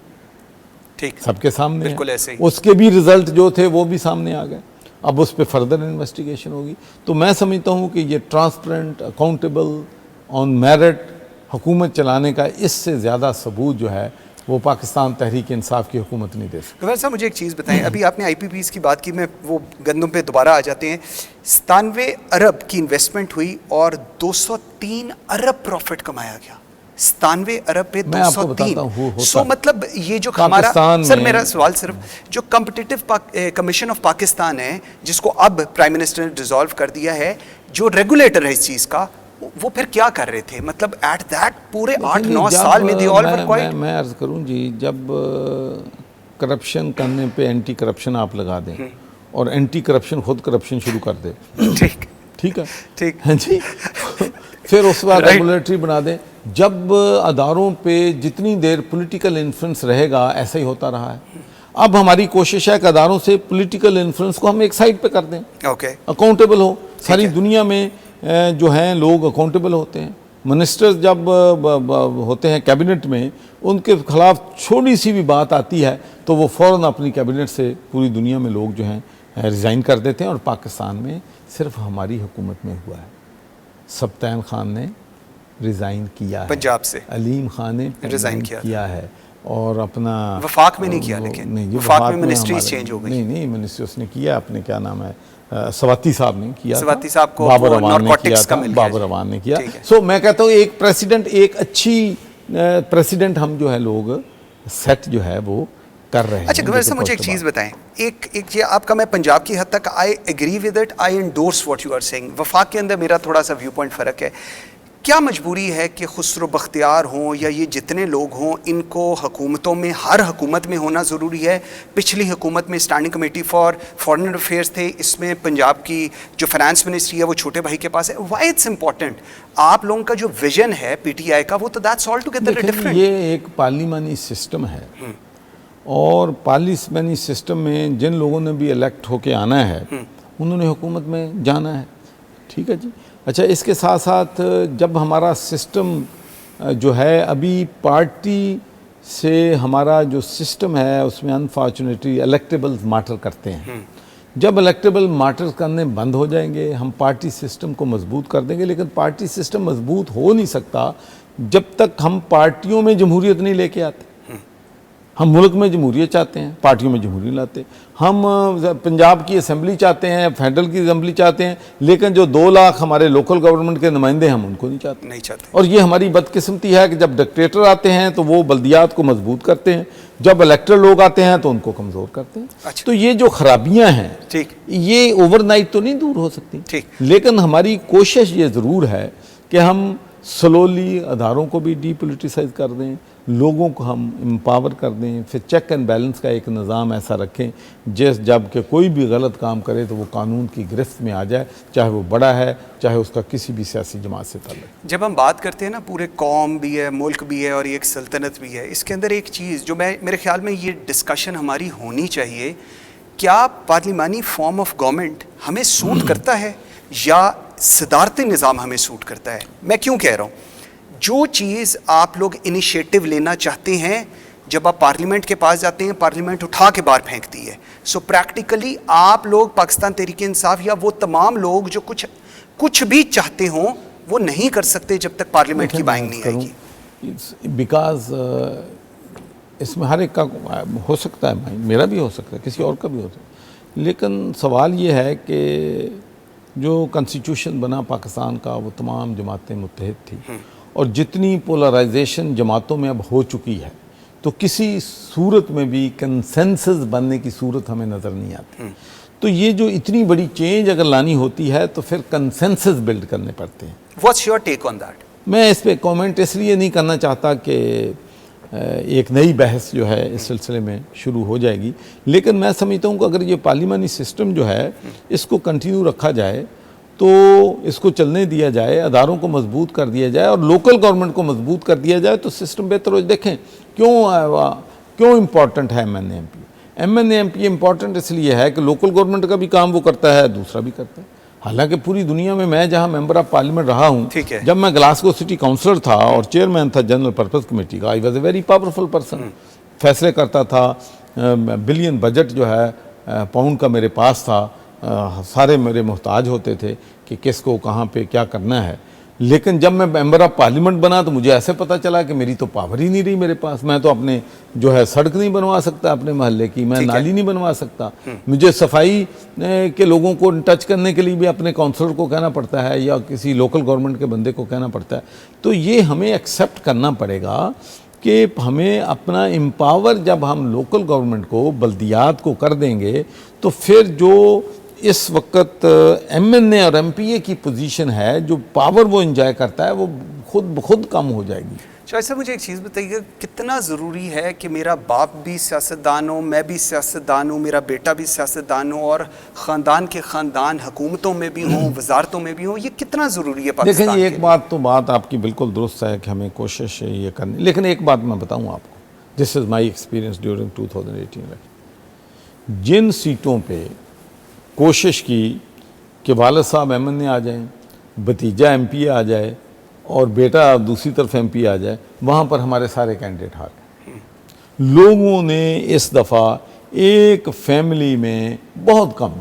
ठीक, सबके सामने बिल्कुल है। ऐसे ही। उसके भी रिजल्ट जो थे वो भी सामने आ गए। अब उस पर फर्दर इन्वेस्टिगेशन होगी। तो मैं समझता हूँ कि ये ट्रांसपेरेंट, अकाउंटेबल, ऑन मेरिट हुकूमत चलाने का इससे ज़्यादा सबूत जो है वो पाकिस्तान तहरीक इंसाफ की हुकूमत नहीं दे सकती। गवर्नर साहब मुझे एक चीज़ बताएं, अभी आपने IPPs की बात की, मैं वो गंदम पे दोबारा आ जाते हैं। 97 अरब की इन्वेस्टमेंट हुई और 203 अरब प्रॉफिट कमाया गया। 97 अरब पे मैं आपको बताता हूँ, 203। सो मतलब ये जो हमारा सर, मेरा सवाल सिर्फ जो कॉम्पिटिटिव कमीशन ऑफ पाकिस्तान है जिसको अब प्राइम मिनिस्टर ने डिसॉल्व कर दिया है, जो रेगुलेटर है इस चीज़ का, वो फिर क्या कर रहे थे? मतलब एट दैट पूरे 8-9 साल में दे ऑल वर क्वाइट। मैं अर्ज करूं जी, जब करप्शन करने पे एंटी करप्शन आप लगा दें और एंटी करप्शन खुद करप्शन शुरू कर दे, ठीक, ठीक है, ठीक है जी। फिर उस बाद रेगुलेटरी बना दें। जब अदारों पे जितनी देर पॉलिटिकल इन्फ्लुएंस रहेगा, ऐसा ही होता रहा है। अब हमारी कोशिश है कि अदारों से पॉलिटिकल इन्फ्लुएंस को हम एक साइड पे कर दें, ओके, अकाउंटेबल हो। सारी दुनिया में जो हैं लोग अकाउंटेबल होते हैं। मिनिस्टर्स जब होते हैं कैबिनेट में, उनके खिलाफ छोटी सी भी बात आती है तो वो फ़ौरन अपनी कैबिनेट से पूरी दुनिया में लोग जो हैं रिज़ाइन कर देते हैं। और पाकिस्तान में सिर्फ हमारी हुकूमत में हुआ है। सब्तैन खान ने रिज़ाइन किया है, पंजाब से अलीम खान ने रिज़ाइन किया है, और अपना वफाक में नहीं किया, लेकिन नहीं, वफाक में मिनिस्ट्रीज चेंज हो गई। नहीं, मिनिस्ट्री उसने किया, अपने क्या नाम है, सवाती साहब ने किया, सवाती साहब को बाबर अवान ने किया था, बाबर अवान ने किया। सो मैं कहता हूँ एक प्रेसिडेंट, एक अच्छी प्रेसिडेंट हम जो है लोग सेट जो है वो कर रहे हैं। अच्छा गवर्नर साहब मुझे एक चीज़ बताएं, एक ये आपका, मैं पंजाब की हद तक I agree with it, I endorse what you are saying. वफाक के अंदर मेरा थोड़ा सा व्यू पॉइंट फ़र्क है। क्या मजबूरी है कि खुसरो बख्तियार हों या ये जितने लोग हों, इनको हुकूमतों में, हर हुकूमत में होना ज़रूरी है? पिछली हुकूमत में standing committee for foreign affairs थे, इसमें पंजाब की जो फाइनेंस मिनिस्ट्री है वो छोटे भाई के पास है। Why it's important? आप लोगों का जो विजन है PTI का, वो तो दैट्स ऑल टुगेदर डिफरेंट। ये एक पार्लिमानी सिस्टम है और पार्लिमानी सिस्टम में जिन लोगों ने भी इलेक्ट होके आना है उन्होंने हुकूमत में जाना है, ठीक है जी। अच्छा, इसके साथ साथ जब हमारा सिस्टम जो है अभी पार्टी से, हमारा जो सिस्टम है उसमें अनफॉर्चुनेटली इलेक्टेबल मैटर करते हैं। जब इलेक्टेबल मैटर करने बंद हो जाएंगे, हम पार्टी सिस्टम को मजबूत कर देंगे। लेकिन पार्टी सिस्टम मजबूत हो नहीं सकता जब तक हम पार्टियों में जमहूरियत नहीं लेके आते। हम मुल्क में जमहूरियत चाहते हैं, पार्टियों में जमहूरियत लाते। हम पंजाब की असम्बली चाहते हैं, फेडरल की असम्बली चाहते हैं, लेकिन जो 2 लाख हमारे लोकल गवर्नमेंट के नुमाइंदे हैं हम उनको नहीं चाहते। और ये हमारी बदकिस्मती है कि जब डिक्टेटर आते हैं तो वो बल्दियात को मजबूत करते हैं, जब इलेक्टर लोग आते हैं तो उनको कमज़ोर करते हैं। अच्छा। तो ये जो खराबियाँ हैं, ठीक, ये ओवरनाइट तो नहीं दूर हो सकती, ठीक, लेकिन हमारी कोशिश ये ज़रूर है कि हम स्लोली अदारों को भी डीपोलिटिसाइज कर दें, लोगों को हम एम्पावर कर दें, फिर चेक एंड बैलेंस का एक निज़ाम ऐसा रखें जब कि कोई भी गलत काम करे तो वो कानून की गिरफ्त में आ जाए, चाहे वो बड़ा है, चाहे उसका किसी भी सियासी जमात से ताल्लुक। जब हम बात करते हैं ना, पूरे कौम भी है, मुल्क भी है और एक सल्तनत भी है, इसके अंदर एक चीज़ जो मेरे ख्याल में ये डिस्कशन हमारी होनी चाहिए, क्या पार्लिमानी फॉर्म ऑफ गवर्नमेंट हमें सूट करता है या सदारती निज़ाम हमें सूट करता है? मैं क्यों कह रहा हूँ, जो चीज़ आप लोग इनिशिएटिव लेना चाहते हैं, जब आप पार्लियामेंट के पास जाते हैं, पार्लियामेंट उठा के बाहर फेंकती है। सो प्रैक्टिकली आप लोग, पाकिस्तान तहरीक इंसाफ या वो तमाम लोग जो कुछ भी चाहते हों, वो नहीं कर सकते जब तक पार्लियामेंट की बाइंग नहीं आएगी। बिकॉज इसमें हर एक का हो सकता है, मेरा भी हो सकता है, किसी और का भी हो सकता है, लेकिन सवाल ये है कि जो कॉन्स्टिट्यूशन बना पाकिस्तान का, वो तमाम जमातें मुत्तहिद थी, और जितनी पोलराइजेशन जमातों में अब हो चुकी है, तो किसी सूरत में भी कंसेंसस बनने की सूरत हमें नज़र नहीं आती। तो ये जो इतनी बड़ी चेंज अगर लानी होती है तो फिर कंसेंसस बिल्ड करने पड़ते हैं। What's your take on that? मैं इस पे कमेंट इसलिए नहीं करना चाहता कि एक नई बहस जो है इस सिलसिले में शुरू हो जाएगी, लेकिन मैं समझता हूँ कि अगर ये पार्लिमानी सिस्टम जो है इसको कंटिन्यू रखा जाए, तो इसको चलने दिया जाए, अदारों को मजबूत कर दिया जाए और लोकल गवर्नमेंट को मजबूत कर दिया जाए, तो सिस्टम बेहतर हो। देखें क्यों क्यों इम्पॉर्टेंट है MNA-MP इम्पॉर्टेंट इसलिए है कि लोकल गवर्नमेंट का भी काम वो करता है, दूसरा भी करता है। हालांकि पूरी दुनिया में मैं जहां मेंबर ऑफ पार्लियामेंट रहा हूं, जब मैं ग्लासगो सिटी काउंसलर था और चेयरमैन था जनरल पर्पस कमेटी का, I was a very powerful person. फैसले करता था, बिलियन बजट जो है पाउंड का मेरे पास था, सारे मेरे मोहताज होते थे कि किसको कहाँ पे क्या करना है। लेकिन जब मैं मेंबर ऑफ पार्लियामेंट बना तो मुझे ऐसे पता चला कि मेरी तो पावर ही नहीं रही मेरे पास। मैं तो अपने जो है सड़क नहीं बनवा सकता अपने मोहल्ले की, मैं नाली नहीं बनवा सकता, मुझे सफाई के लोगों को टच करने के लिए भी अपने काउंसलर को कहना पड़ता है या किसी लोकल गवर्नमेंट के बंदे को कहना पड़ता है। तो ये हमें एक्सेप्ट करना पड़ेगा कि हमें अपना एम्पावर, जब हम लोकल गवर्नमेंट को, बल्दियात को कर देंगे तो फिर जो इस वक्त MNA और MPA की पोजीशन है, जो पावर वो एंजॉय करता है, वो खुद कम हो जाएगी। शाह साहब मुझे एक चीज़ बताइए, कितना ज़रूरी है कि मेरा बाप भी सियासतदान हो, मैं भी सियासतदान हूँ, मेरा बेटा भी सियासतदान हो और ख़ानदान के ख़ानदान हुकूमतों में भी हों, वजारतों में भी हों, ये कितना ज़रूरी है पाकिस्तान देखें, के एक बात आपकी बिल्कुल दुरुस्त है कि हमें कोशिश है ये करनी, लेकिन एक बात मैं बताऊँ आपको, this is my experience during 2018 में। जिन सीटों पर कोशिश की कि वालिद साहब MNA आ जाएं, भतीजा MPA आ जाए और बेटा दूसरी तरफ MP आ जाए, वहाँ पर हमारे सारे कैंडिडेट हार गए। लोगों ने इस दफ़ा एक फैमिली में बहुत कम,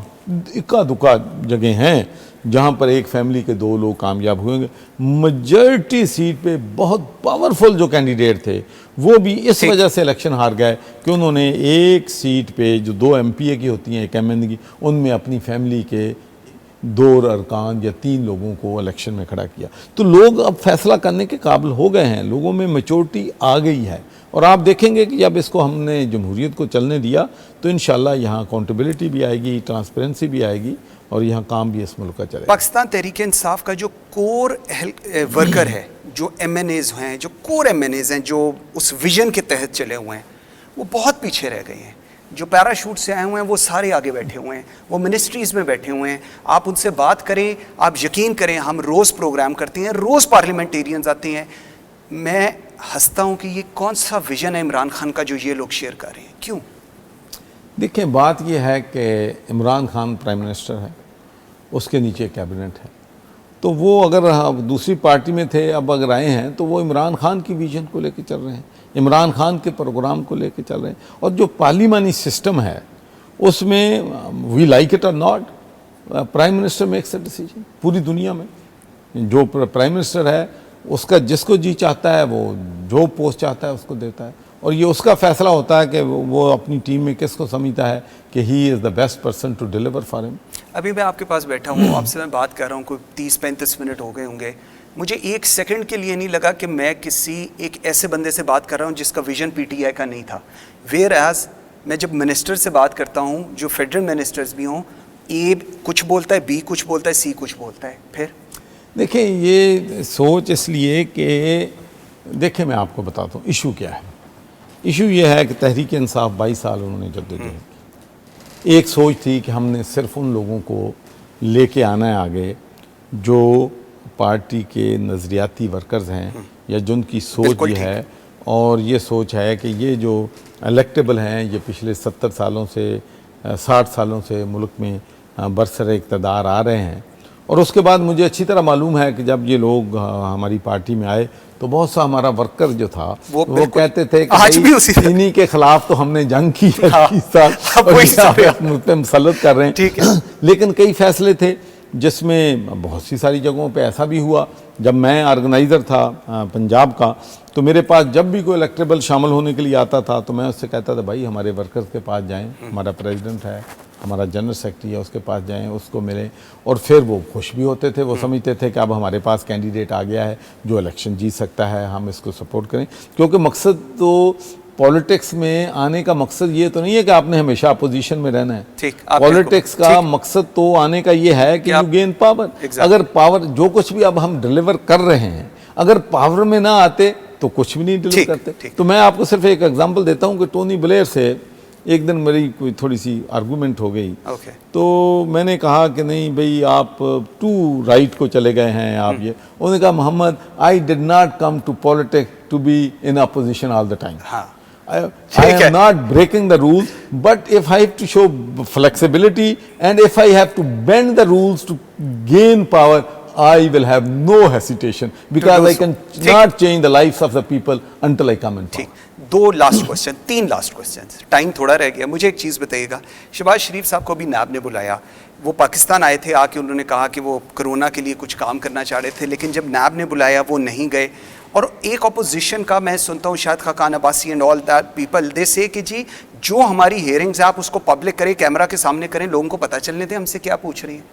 इक्का दुक्का जगह हैं जहाँ पर एक फैमिली के 2 लोग कामयाब हुएंगे। मेजॉरिटी सीट पे बहुत पावरफुल जो कैंडिडेट थे वो भी इस वजह से इलेक्शन हार गए कि उन्होंने एक सीट पे जो 2 MPA की होती हैं, एक MNA की, उनमें अपनी फैमिली के 2 अरकान या 3 लोगों को इलेक्शन में खड़ा किया। तो लोग अब फैसला करने के काबिल हो गए हैं, लोगों में मैच्योरिटी आ गई है। और आप देखेंगे कि जब इसको हमने जमहूरियत को चलने दिया तो इंशाल्लाह यहाँ अकाउंटेबिलिटी भी आएगी, ट्रांसपेरेंसी भी आएगी और यहाँ काम भी इस मुल्क का चलेगा। पाकिस्तान तहरीक इंसाफ का जो कोर वर्कर है, जो MNAs हैं, जो कोर MNAs हैं, जो उस विजन के तहत चले हुए हैं, वो बहुत पीछे रह गए हैं। जो पैराशूट से आए हुए हैं वो सारे आगे बैठे हुए हैं, वो मिनिस्ट्रीज़ में बैठे हुए हैं। आप उनसे बात करें, आप यकीन करें, हम रोज़ प्रोग्राम करते हैं, रोज़ पार्लियामेंटेरियंस आते हैं। मैं हंसता हूँ कि ये कौन सा विजन है इमरान खान का जो ये लोग शेयर कर रहे हैं, क्यों? देखिए, बात यह है कि इमरान खान प्राइम मिनिस्टर है, उसके नीचे कैबिनेट है, तो वो अगर दूसरी पार्टी में थे, अब अगर आए हैं तो वो इमरान खान की विजन को लेकर चल रहे हैं, इमरान खान के प्रोग्राम को लेकर चल रहे हैं। और जो पार्लियामानी सिस्टम है उसमें वी लाइक इट और not, prime minister makes a decision. पूरी दुनिया में जो प्राइम मिनिस्टर है उसका जिसको जी चाहता है वो जो पोस्ट चाहता है उसको देता है, और ये उसका फैसला होता है कि वो अपनी टीम में किसको समझता है कि he is the best person to deliver for him. अभी मैं आपके पास बैठा हूँ, आपसे मैं बात कर रहा हूँ, कोई 30-35 मिनट हो गए होंगे। मुझे एक सेकंड के लिए नहीं लगा कि मैं किसी एक ऐसे बंदे से बात कर रहा हूँ जिसका विजन PTI का नहीं था। वेयर एज मैं जब मिनिस्टर से बात करता हूँ, जो फेडरल मिनिस्टर्स भी हों, A कुछ बोलता है, B कुछ बोलता है, C कुछ बोलता है। फिर देखिए, ये सोच इसलिए कि देखिए मैं आपको बताता हूँ इशू क्या है। इशू ये है कि तहरीक इंसाफ 22 साल उन्होंने जद्दोजहद की। एक सोच थी कि हमने सिर्फ उन लोगों को लेके आना है आगे जो पार्टी के नज़रियाती वर्कर्स हैं या जिनकी सोच ये है, और ये सोच है कि ये जो इलेक्टेबल हैं, ये पिछले 70 सालों से 60 सालों से मुल्क में बरसरे इक़्तिदार आ रहे हैं। और उसके बाद मुझे अच्छी तरह मालूम है कि जब ये लोग हमारी पार्टी में आए तो बहुत सा हमारा वर्कर जो था वो कहते थे कि आज भी इन्हीं के खिलाफ तो हमने जंग की है, मुझ पे मुसल्लत कर रहे हैं। ठीक है। लेकिन कई फैसले थे जिसमें बहुत सी सारी जगहों पे ऐसा भी हुआ। जब मैं ऑर्गेनाइज़र था पंजाब का, तो मेरे पास जब भी कोई इलेक्टेबल शामिल होने के लिए आता था तो मैं उससे कहता था, भाई हमारे वर्कर्स के पास जाएं, हमारा प्रेसिडेंट है, हमारा जनरल सेक्रेटरी है, उसके पास जाएं, उसको मिलें। और फिर वो खुश भी होते थे, वो समझते थे कि अब हमारे पास कैंडिडेट आ गया है जो इलेक्शन जीत सकता है, हम इसको सपोर्ट करें। क्योंकि मकसद तो पॉलिटिक्स में आने का मकसद ये तो नहीं है कि आपने हमेशा अपोजिशन में रहना है। पॉलिटिक्स का मकसद तो आने का ये है कि यू गेन पावर। अगर पावर, जो कुछ भी अब हम डिलीवर कर रहे हैं, अगर पावर में ना आते तो कुछ भी नहीं डिलीवर करते। तो मैं आपको सिर्फ एक एग्जांपल देता हूं कि टोनी ब्लेयर से एक दिन मेरी कोई थोड़ी सी आर्गूमेंट हो गई। तो मैंने कहा कि नहीं भाई, आप टू राइट को चले गए हैं आप ये। उन्होंने कहा, Mohammad, I did not come to politics to be in opposition all the time. I ठीक है। am not breaking the rules, but if I have to show flexibility and if I have to bend the rules to gain power, I will have no hesitation because do I so. can ठीक। not change the lives of the people until I come in power. ठीक, 2 last question, 3 last question, time थोड़ा रह गया। मुझे एक चीज़ बताइएगा, शहबाज शरीफ साहब को अभी नैब ने बुलाया, वो पाकिस्तान आए थे, आके उन्होंने कहा कि वो कोरोना के लिए कुछ काम करना चाह रहे थे, लेकिन जब नैब ने बुलाया वो नहीं गए। और एक अपोजिशन का मैं सुनता हूँ, शायद Khaqan Abbasi and all that people they से कि जी जो हमारी हेयरिंग्स है आप उसको पब्लिक करें, कैमरा के सामने करें, लोगों को पता चलने दें हमसे क्या पूछ रही हैं।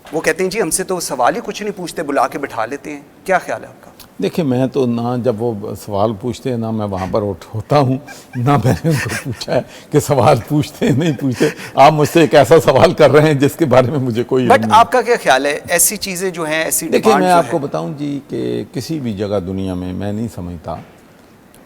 वो कहते हैं जी हमसे तो सवाल ही कुछ नहीं पूछते, बुला के बिठा लेते हैं। क्या ख्याल है आपका? देखिए, मैं तो ना जब वो सवाल पूछते हैं ना मैं वहाँ पर होता हूँ, ना मैंने उनको पूछा है कि सवाल पूछते हैं नहीं पूछते। आप मुझसे एक ऐसा सवाल कर रहे हैं जिसके बारे में मुझे कोई बट आपका क्या ख्याल है, ऐसी चीज़ें जो हैं, ऐसी देखिए, डिमांड मैं जो आपको है? बताऊं जी कि किसी भी जगह दुनिया में मैं नहीं समझता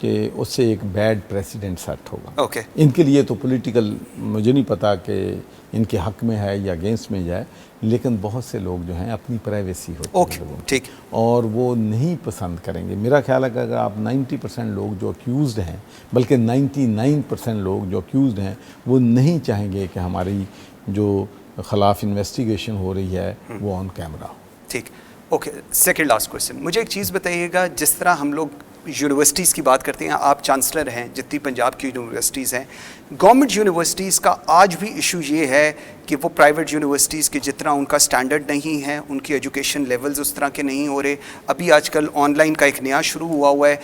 कि उससे एक बैड प्रेसिडेंट सेट होगा। ओके। इनके लिए तो पॉलिटिकल मुझे नहीं पता कि इनके हक में है या अगेंस्ट में जाए, लेकिन बहुत से लोग जो हैं अपनी प्राइवेसी होती है ओके, लोगों की, ठीक। और वो नहीं पसंद करेंगे। मेरा ख्याल है कि अगर आप 90% लोग जो अक्यूज़ड हैं, बल्कि 99% लोग जो अक्यूज़ड हैं, वो नहीं चाहेंगे कि हमारी जो खिलाफ इन्वेस्टिगेशन हो रही है वो ऑन कैमरा हो। ठीक, ओके। सेकंड लास्ट क्वेश्चन, मुझे एक चीज़ बताइएगा, जिस तरह हम लोग यूनिवर्सिटीज़ की बात करते हैं, आप चांसलर हैं, जितनी पंजाब की यूनिवर्सिटीज़ हैं, गवर्नमेंट यूनिवर्सिटीज़ का आज भी इशू ये है कि वो प्राइवेट यूनिवर्सिटीज़ के जितना उनका स्टैंडर्ड नहीं है, उनकी एजुकेशन लेवल्स उस तरह के नहीं हो रहे। अभी आजकल ऑनलाइन का एक नया शुरू हुआ है,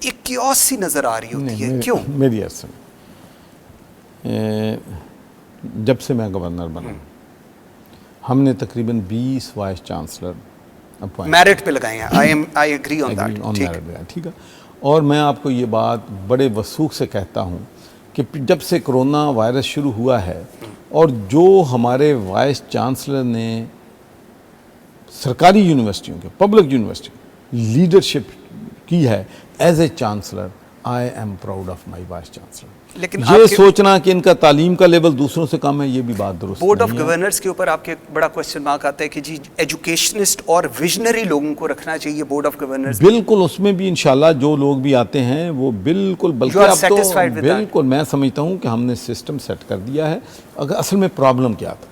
एक कियोस सी नज़र आ रही होती है, क्यों? मेरी अर्ज सुन, जब से मैं गवर्नर बना हमने तकरीबन 20 वाइस चांसलर मेरिट पे लगाए हैं। I agree on that. ठीक है। और मैं आपको ये बात बड़े वसूख से कहता हूँ कि जब से कोरोना वायरस शुरू हुआ है और जो हमारे वाइस चांसलर ने सरकारी यूनिवर्सिटियों के, पब्लिक यूनिवर्सिटी लीडरशिप की है as a chancellor, I am proud of my vice chancellor. लेकिन ये सोचना कि इनका तालीम का लेवल दूसरों से कम है, ये भी बात दुरुस्त बोर्ड ऑफ नहीं है। गवर्नर्स के ऊपर आपके बड़ा क्वेश्चन मार्क आता है कि जी एजुकेशनिस्ट और विजनरी लोगों को रखना चाहिए बोर्ड ऑफ गवर्नर्स। बिल्कुल, उसमें भी इंशाल्लाह जो लोग भी आते हैं वो बिल्कुल, बल्कि अब तो बिल्कुल मैं समझता हूँ कि हमने सिस्टम सेट कर दिया है। अगर असल में प्रॉब्लम क्या था,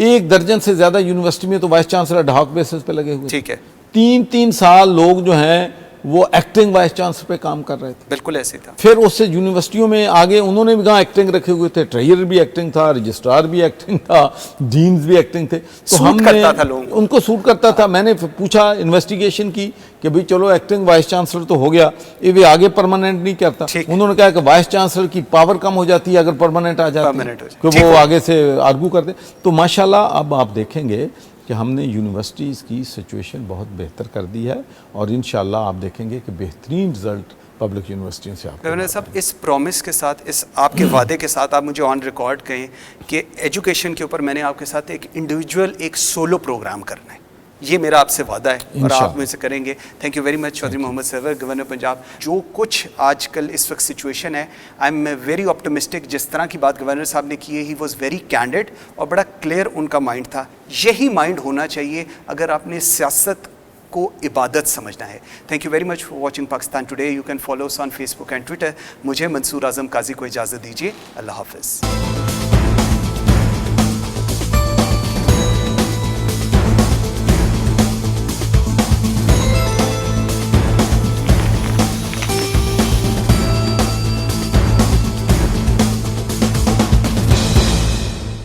1 दर्जन से ज़्यादा यूनिवर्सिटी में तो वाइस चांसलर एडहॉक बेसिस पे लगे हुए। ठीक है। 3-3 साल लोग जो हैं वो एक्टिंग वाइस चांसलर पे काम कर रहे थे। बिल्कुल ऐसे था। फिर उससे यूनिवर्सिटियों में आगे उन्होंने भी कहाँ एक्टिंग रखे हुए थे, ट्रेजरर भी एक्टिंग था, रजिस्ट्रार भी एक्टिंग था, डीन्स भी एक्टिंग थे। तो सूट करता था लोगों को। उनको सूट करता था। मैंने पूछा, इन्वेस्टिगेशन की कि भाई चलो एक्टिंग वाइस चांसलर तो हो गया, ये भी आगे परमानेंट नहीं करता। उन्होंने कहा कि वाइस चांसलर की पावर कम हो जाती है अगर परमानेंट आ जाती है, कि वो आगे से आर्गू करते। तो माशाल्लाह अब आप देखेंगे कि हमने यूनिवर्सिटीज़ की सिचुएशन बहुत बेहतर कर दी है और इंशाल्लाह आप देखेंगे कि बेहतरीन रिजल्ट पब्लिक यूनिवर्सिटियों से आपको। गवर्नर साहब, इस प्रॉमिस के साथ, इस आपके वादे के साथ आप मुझे ऑन रिकॉर्ड कहें कि एजुकेशन के ऊपर मैंने आपके साथ एक इंडिविजुअल, एक सोलो प्रोग्राम करना है, ये मेरा आपसे वादा है और आप मुझसे करेंगे। Thank you very much Chaudhry Mohammad Sarwar, governor Punjab. जो कुछ आजकल इस वक्त सिचुएशन है, आई एम वेरी ऑप्टिमिस्टिक। जिस तरह की बात गवर्नर साहब ने की है, ही वॉज वेरी कैंडिड और बड़ा क्लियर उनका माइंड था। यही माइंड होना चाहिए अगर आपने सियासत को इबादत समझना है। Thank you very much for watching Pakistan today. You can follow us on Facebook and Twitter. मुझे मंसूर आजम काजी को इजाज़त दीजिए। अल्लाह हाफिज़।